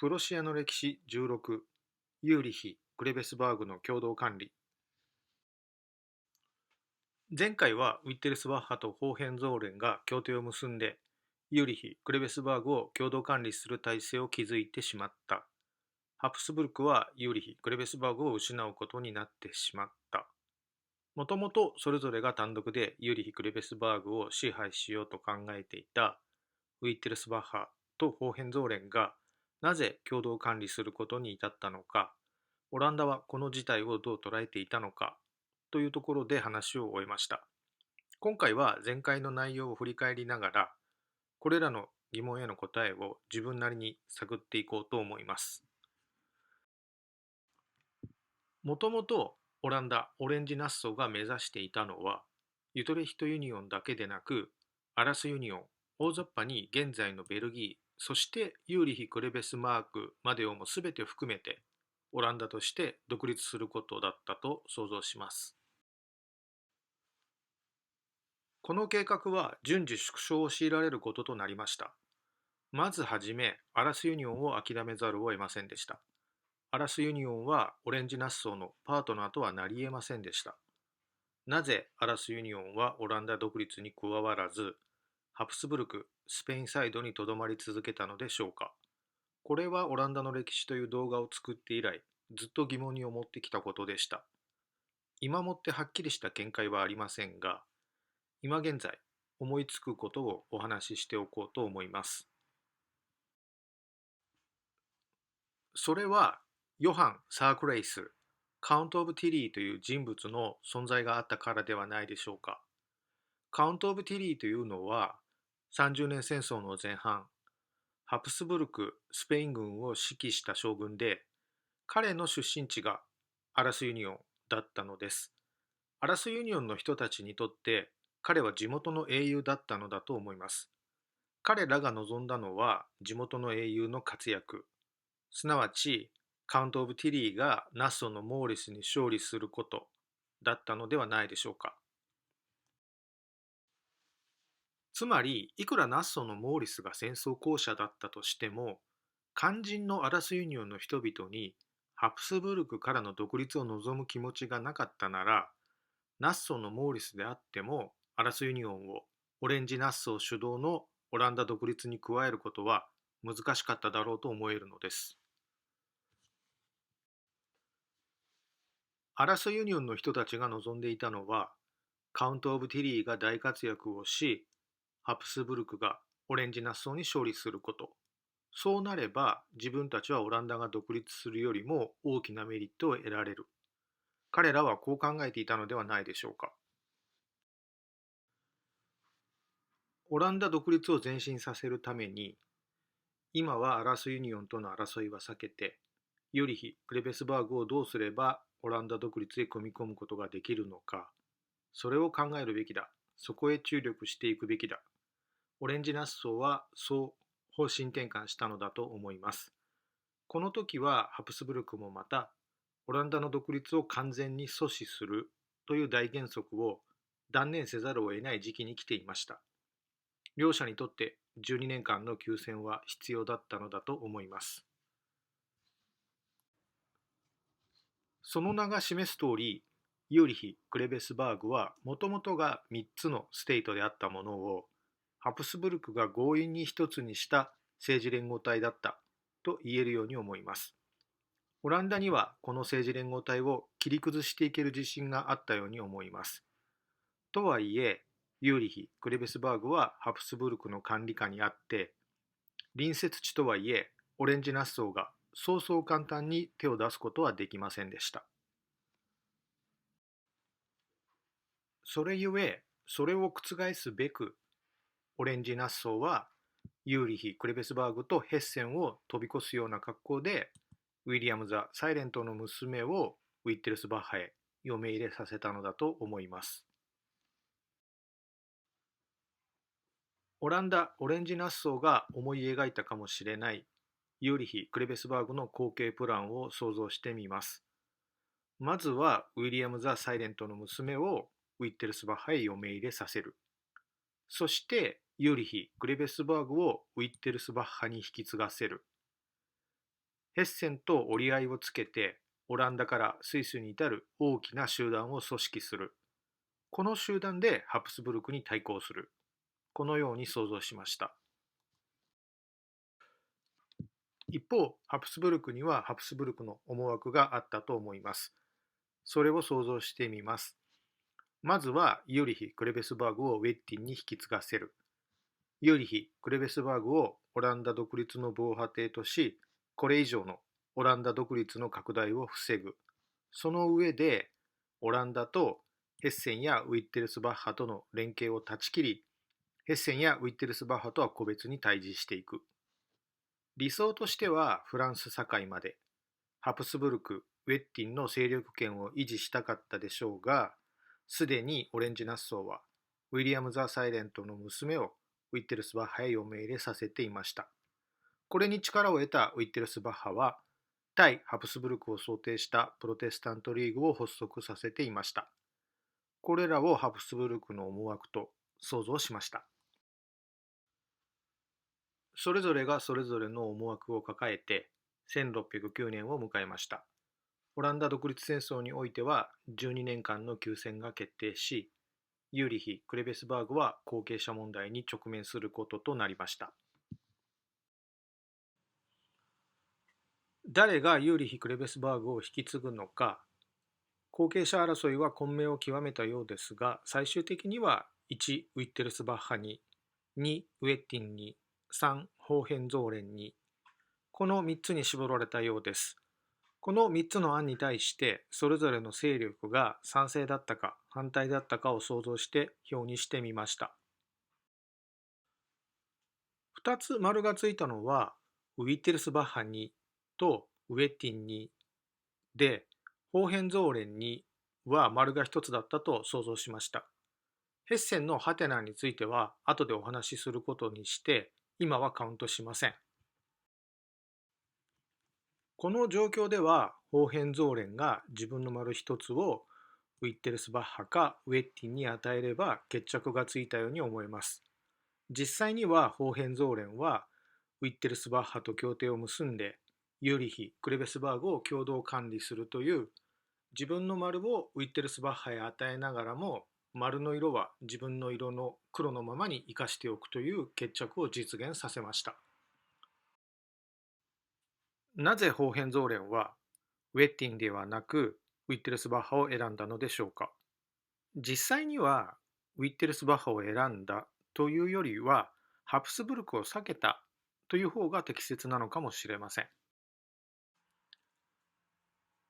プロシアの歴史16、ユーリヒ・クレベスバーグの共同管理。前回はウィッテルスバッハとホーヘンゾーレンが協定を結んで、ユーリヒ・クレベスバーグを共同管理する体制を築いてしまった。ハプスブルクはユーリヒ・クレベスバーグを失うことになってしまった。もともとそれぞれが単独でユーリヒ・クレベスバーグを支配しようと考えていたウィッテルスバッハとホーヘンゾーレンがなぜ共同管理することに至ったのか、オランダはこの事態をどう捉えていたのかというところで話を終えました。今回は前回の内容を振り返りながら、これらの疑問への答えを自分なりに探っていこうと思います。もともとオランダ・オレンジ・ナッソーが目指していたのは、ユトレヒトユニオンだけでなく、アラスユニオン、大雑把に現在のベルギー、そしてユーリヒ・クレベスマークまでをも全て含めて、オランダとして独立することだったと想像します。この計画は順次縮小を強いられることとなりました。まずはじめ、アラスユニオンを諦めざるを得ませんでした。アラスユニオンはオレンジナッソーのパートナーとはなり得ませんでした。なぜアラスユニオンはオランダ独立に加わらず、ハプスブルク、スペインサイドにとどまり続けたのでしょうか。これはオランダの歴史という動画を作って以来、ずっと疑問に思ってきたことでした。今もってはっきりした見解はありませんが、今現在思いつくことをお話ししておこうと思います。それは、ヨハン・サークレイス、カウント・オブ・ティリーという人物の存在があったからではないでしょうか。カウント・オブ・ティリーというのは、30年戦争の前半、ハプスブルク・スペイン軍を指揮した将軍で、彼の出身地がアラスユニオンだったのです。アラスユニオンの人たちにとって、彼は地元の英雄だったのだと思います。彼らが望んだのは地元の英雄の活躍、すなわちカウント・オブ・ティリーがナッソのモーリスに勝利することだったのではないでしょうか。つまり、いくらナッソのモーリスが戦争巧者だったとしても、肝心のアラスユニオンの人々にハプスブルクからの独立を望む気持ちがなかったなら、ナッソのモーリスであってもアラスユニオンをオレンジナッソ主導のオランダ独立に加えることは難しかっただろうと思えるのです。アラスユニオンの人たちが望んでいたのは、カウント・オブ・ティリーが大活躍をし、ハプスブルクがオレンジナッソに勝利すること。そうなれば、自分たちはオランダが独立するよりも大きなメリットを得られる。彼らはこう考えていたのではないでしょうか。オランダ独立を前進させるために、今はアラスユニオンとの争いは避けて、ユリヒ・クレベスバーグをどうすればオランダ独立へ組み込むことができるのか、それを考えるべきだ。そこへ注力していくべきだ。オレンジナッソはそう方針転換したのだと思います。この時はハプスブルクもまた、オランダの独立を完全に阻止するという大原則を断念せざるを得ない時期に来ていました。両者にとって12年間の休戦は必要だったのだと思います。その名が示す通り、ユーリヒ・クレベスバーグはもともとが3つのステートであったものを、ハプスブルクが強引に一つにした政治連合体だったと言えるように思います。オランダにはこの政治連合体を切り崩していける自信があったように思います。とはいえ、ユーリヒ・クレベスバーグはハプスブルクの管理下にあって、隣接地とはいえ、オレンジナッソーがそうそう簡単に手を出すことはできませんでした。それゆえ、それを覆すべく、オレンジナッソーはユーリヒ・クレベスバーグとヘッセンを飛び越すような格好で、ウィリアム・ザ・サイレントの娘をウィッテルスバッハへ嫁入れさせたのだと思います。オランダ・オレンジナッソーが思い描いたかもしれないユーリヒ・クレベスバーグの後継プランを想像してみます。まずはウィリアム・ザ・サイレントの娘をウィッテルスバッハへ嫁入れさせる。そしてユーリヒ・クレベスバーグをウィッテルスバッハに引き継がせる。ヘッセンと折り合いをつけて、オランダからスイスに至る大きな集団を組織する。この集団でハプスブルクに対抗する。このように想像しました。一方、ハプスブルクにはハプスブルクの思惑があったと思います。それを想像してみます。まずはユーリヒ・クレベスバーグをウェッティンに引き継がせる。ユーリヒ・クレベスバーグをオランダ独立の防波堤とし、これ以上のオランダ独立の拡大を防ぐ。その上で、オランダとヘッセンやウィッテルスバッハとの連携を断ち切り、ヘッセンやウィッテルスバッハとは個別に対峙していく。理想としてはフランス境までハプスブルク、ウェッティンの勢力圏を維持したかったでしょうが、すでにオレンジナッソーはウィリアム・ザ・サイレントの娘をウィッテルスバッハへ嫁入れさせていました。これに力を得たウィッテルスバッハは、対ハプスブルクを想定したプロテスタントリーグを発足させていました。これらをハプスブルクの思惑と想像しました。それぞれがそれぞれの思惑を抱えて1609年を迎えました。オランダ独立戦争においては12年間の休戦が決定し、ユーリヒ・クレベスバーグは後継者問題に直面することとなりました。誰がユーリヒ・クレベスバーグを引き継ぐのか、後継者争いは混迷を極めたようですが、最終的には1、ウィッテルスバッハに、2、ウェッティンに、3、ホーヘンゾーレンに、この3つに絞られたようです。この3つの案に対して、それぞれの勢力が賛成だったか反対だったかを想像して表にしてみました。2つ丸がついたのは、ウィッテルスバッハにとウェッティンにで、ホーヘンゾーレンには丸が1つだったと想像しました。ヘッセンのハテナについては後でお話しすることにして、今はカウントしません。この状況では、ホーヘンゾーレンが自分の丸一つをウィッテルスバッハかウェッティンに与えれば決着がついたように思えます。実際にはホーヘンゾーレンはウィッテルスバッハと協定を結んで、ユーリヒ・クレベスバーグを共同管理するという、自分の丸をウィッテルスバッハへ与えながらも、丸の色は自分の色の黒のままに生かしておくという決着を実現させました。なぜホーヘンゾーレンはウェッティンではなくウィッテルスバッハを選んだのでしょうか。実際にはウィッテルスバッハを選んだというよりは、ハプスブルクを避けたという方が適切なのかもしれません。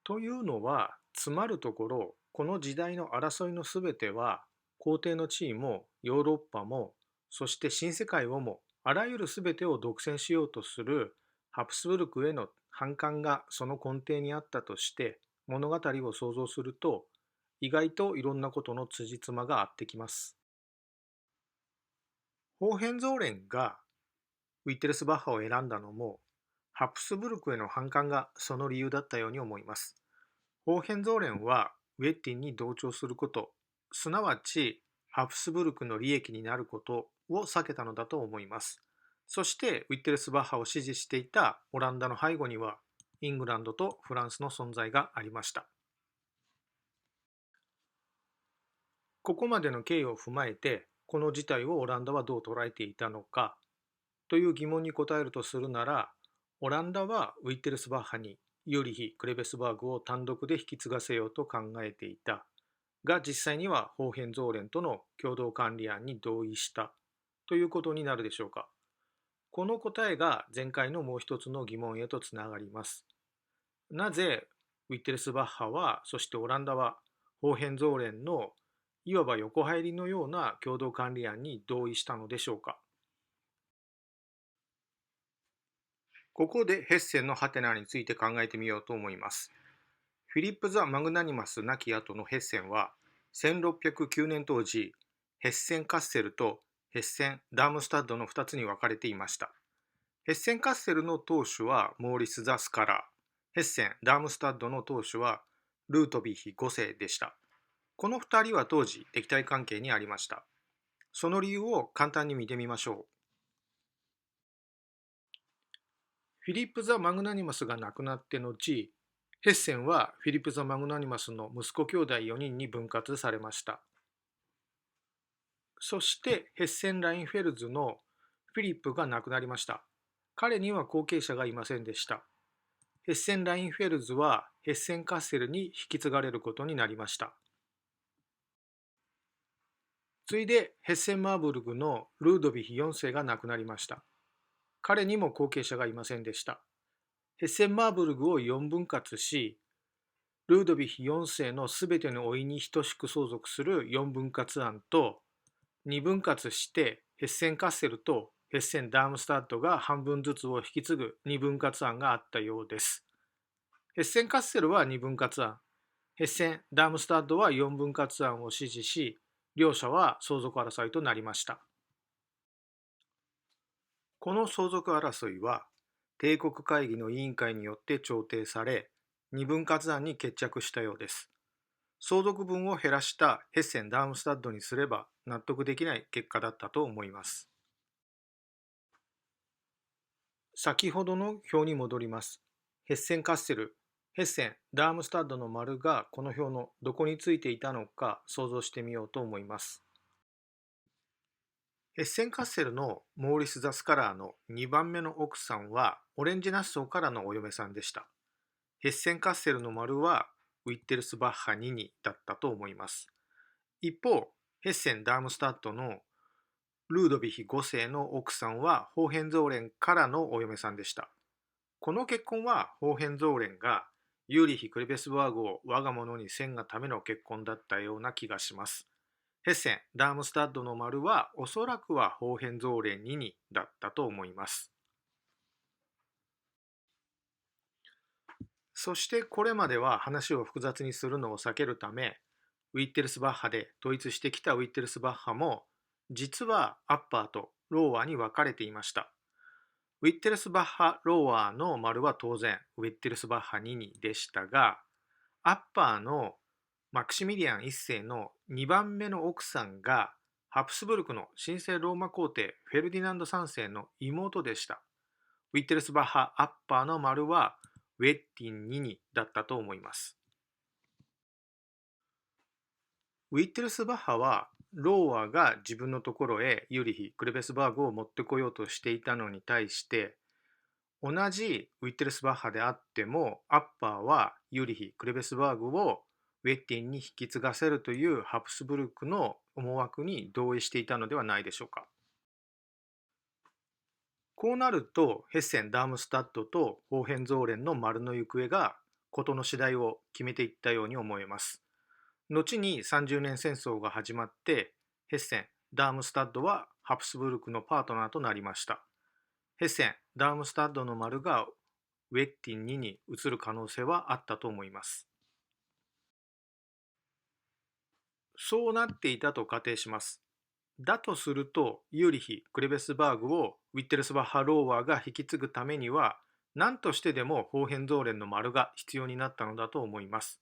というのは、つまるところ、この時代の争いのすべては、皇帝の地位もヨーロッパも、そして新世界をも、あらゆるすべてを独占しようとするハプスブルクへの反感がその根底にあったとして、物語を想像すると、意外といろんなことの辻褄が合ってきます。ホーヘンゾーレンがウィッテルスバッハを選んだのも、ハプスブルクへの反感がその理由だったように思います。ホーヘンゾーレンはウェッティンに同調すること、すなわちハプスブルクの利益になることを避けたのだと思います。そしてウィッテルスバッハを支持していたオランダの背後には、イングランドとフランスの存在がありました。ここまでの経緯を踏まえて、この事態をオランダはどう捉えていたのかという疑問に答えるとするなら、オランダはウィッテルスバッハにユーリヒ・クレベスバーグを単独で引き継がせようと考えていたが、実際にはホーヘンゾーレンとの共同管理案に同意したということになるでしょうか。この答えが前回のもう一つの疑問へとつながります。なぜウィッテルスバッハは、そしてオランダはホーヘンゾーレンのいわば横入りのような共同管理案に同意したのでしょうか。ここでヘッセンのハテナについて考えてみようと思います。フィリップ・ザ・マグナニマス亡き後のヘッセンは、1609年当時、ヘッセン・カッセルとヘッセン・ダームスタッドの2つに分かれていました。ヘッセン・カッセルの当主はモーリス・ザ・スカラー、ヘッセン・ダームスタッドの当主はルートビヒ5世でした。この2人は当時敵対関係にありました。その理由を簡単に見てみましょう。フィリップ・ザ・マグナニマスが亡くなって後、ヘッセンはフィリップ・ザ・マグナニマスの息子兄弟4人に分割されました。そしてヘッセン・ラインフェルズのフィリップが亡くなりました。彼には後継者がいませんでした。ヘッセン・ラインフェルズはヘッセン・カッセルに引き継がれることになりました。次いでヘッセン・マーブルグのルードヴィヒ4世が亡くなりました。彼にも後継者がいませんでした。ヘッセン・マーブルグを4分割し、ルードヴィヒ4世のすべての甥に等しく相続する4分割案と、2分割してヘッセン・カッセルとヘッセン・ダームスタッドが半分ずつを引き継ぐ2分割案があったようです。ヘッセン・カッセルは2分割案、ヘッセン・ダームスタッドは4分割案を支持し、両者は相続争いとなりました。この相続争いは帝国会議の委員会によって調停され、二分割案に決着したようです。相続分を減らしたヘッセン・ダームスタッドにすれば納得できない結果だったと思います。先ほどの表に戻ります。ヘッセン・カッセル、ヘッセン・ダームスタッドの丸がこの表のどこについていたのか想像してみようと思います。ヘッセン・カッセルのモーリス・ザスカラーの2番目の奥さんはオレンジナッソーからのお嫁さんでした。ヘッセン・カッセルの丸はウィッテルスバッハ2にだったと思います。一方、ヘッセン・ダームスタッドのルードヴィヒ5世の奥さんはホーヘンゾーレンからのお嫁さんでした。この結婚はホーヘンゾーレンがユーリヒ・クレベスバーグを我が物にせんがための結婚だったような気がします。ヘッセン・ダームスタッドの丸はおそらくはホーヘンゾーレン2にだったと思います。そしてこれまでは話を複雑にするのを避けるため、ウィッテルスバッハで統一してきたウィッテルスバッハも、実はアッパーとローワーに分かれていました。ウィッテルスバッハ・ローワーの丸は当然ウィッテルスバッハ2にでしたが、アッパーのマクシミリアン1世の2番目の奥さんがハプスブルクの神聖ローマ皇帝フェルディナンド3世の妹でした。ウィッテルスバッハ・アッパーの丸はウェッティン2にだったと思います。ウィッテルスバッハはローワが自分のところへユーリヒ・クレベスバーグを持ってこようとしていたのに対して、同じウィッテルスバッハであってもアッパーはユーリヒ・クレベスバーグをウェッティンに引き継がせるというハプスブルクの思惑に同意していたのではないでしょうか。こうなるとヘッセン・ダームスタッドとホーヘンゾーレンの丸の行方が事の次第を決めていったように思えます。後に30年戦争が始まってヘッセン・ダームスタッドはハプスブルクのパートナーとなりました。ヘッセン・ダームスタッドの丸がウェッティン2に移る可能性はあったと思います。そうなっていたと仮定します。だとすると、ユーリヒ・クレベスバーグをウィッテルスバッハ・ローワーが引き継ぐためには、何としてでもホーヘンゾーレンの丸が必要になったのだと思います。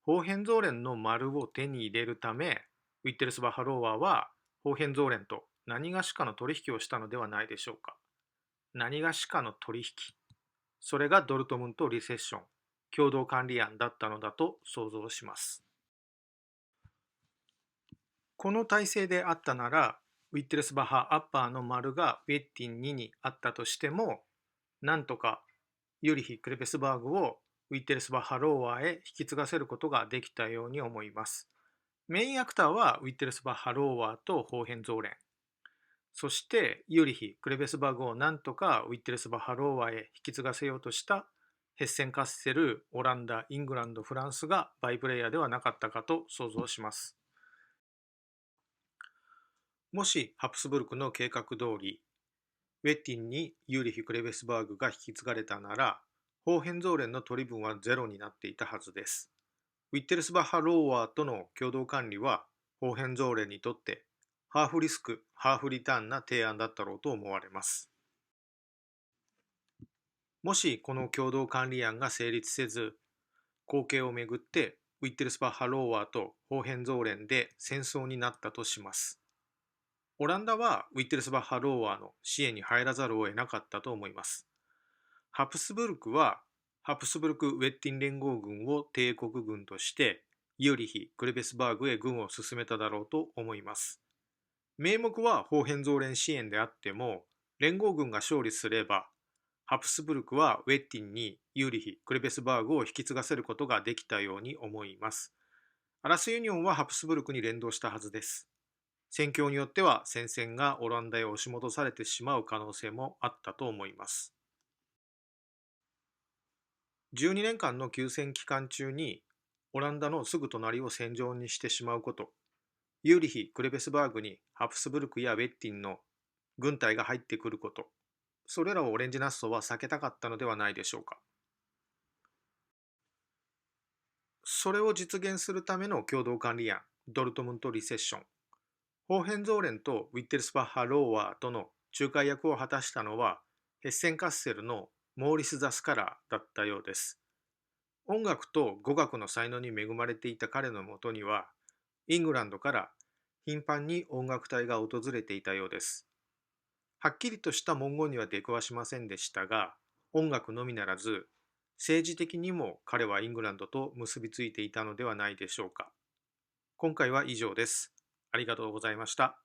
ホーヘンゾーレンの丸を手に入れるため、ウィッテルスバッハ・ローワーはホーヘンゾーレンと何がしかの取引をしたのではないでしょうか。何がしかの取引。それがドルトムント・リセッション、共同管理案だったのだと想像します。この体制であったなら、ウィッテルスバッハ・アッパーの丸がウェッティン2にあったとしても、なんとかユーリヒ・クレベスバーグをウィッテルスバッハ・ローワーへ引き継がせることができたように思います。メインアクターはウィッテルスバッハ・ローワーとホーヘンゾーレン。そしてユーリヒ・クレベスバーグをなんとかウィッテルスバッハ・ローワーへ引き継がせようとしたヘッセン・カッセル、オランダ、イングランド、フランスがバイプレイヤーではなかったかと想像します。もしハプスブルクの計画通り、ウェッティンにユーリヒ・クレベスバーグが引き継がれたなら、ホーヘンゾーレンの取り分はゼロになっていたはずです。ウィッテルスバッハ・ローワーとの共同管理は、ホーヘンゾーレンにとってハーフリスク、ハーフリターンな提案だったろうと思われます。もしこの共同管理案が成立せず、後継をめぐってウィッテルスバッハ・ローワーとホーヘンゾーレンで戦争になったとします。オランダはウィッテルスバッハ・ローワーの支援に入らざるを得なかったと思います。ハプスブルクはハプスブルク・ウェッティン連合軍を帝国軍としてユーリヒ・クレベスバーグへ軍を進めただろうと思います。名目はホーヘンゾーレン支援であっても、連合軍が勝利すれば、ハプスブルクはウェッティンにユーリヒ・クレベスバーグを引き継がせることができたように思います。アラスユニオンはハプスブルクに連動したはずです。戦況によっては戦線がオランダへ押し戻されてしまう可能性もあったと思います。12年間の休戦期間中にオランダのすぐ隣を戦場にしてしまうこと、ユーリヒ・クレベスバーグにハプスブルクやウェッティンの軍隊が入ってくること、それらをオレンジナッソは避けたかったのではないでしょうか。それを実現するための共同管理案、ドルトムントリセッション、ホーヘンゾーレンとウィッテルスバッハ・ローワーとの仲介役を果たしたのは、ヘッセンカッセルのモーリス・ザスカラーだったようです。音楽と語学の才能に恵まれていた彼のもとには、イングランドから頻繁に音楽隊が訪れていたようです。はっきりとした文言には出くわしませんでしたが、音楽のみならず、政治的にも彼はイングランドと結びついていたのではないでしょうか。今回は以上です。ありがとうございました。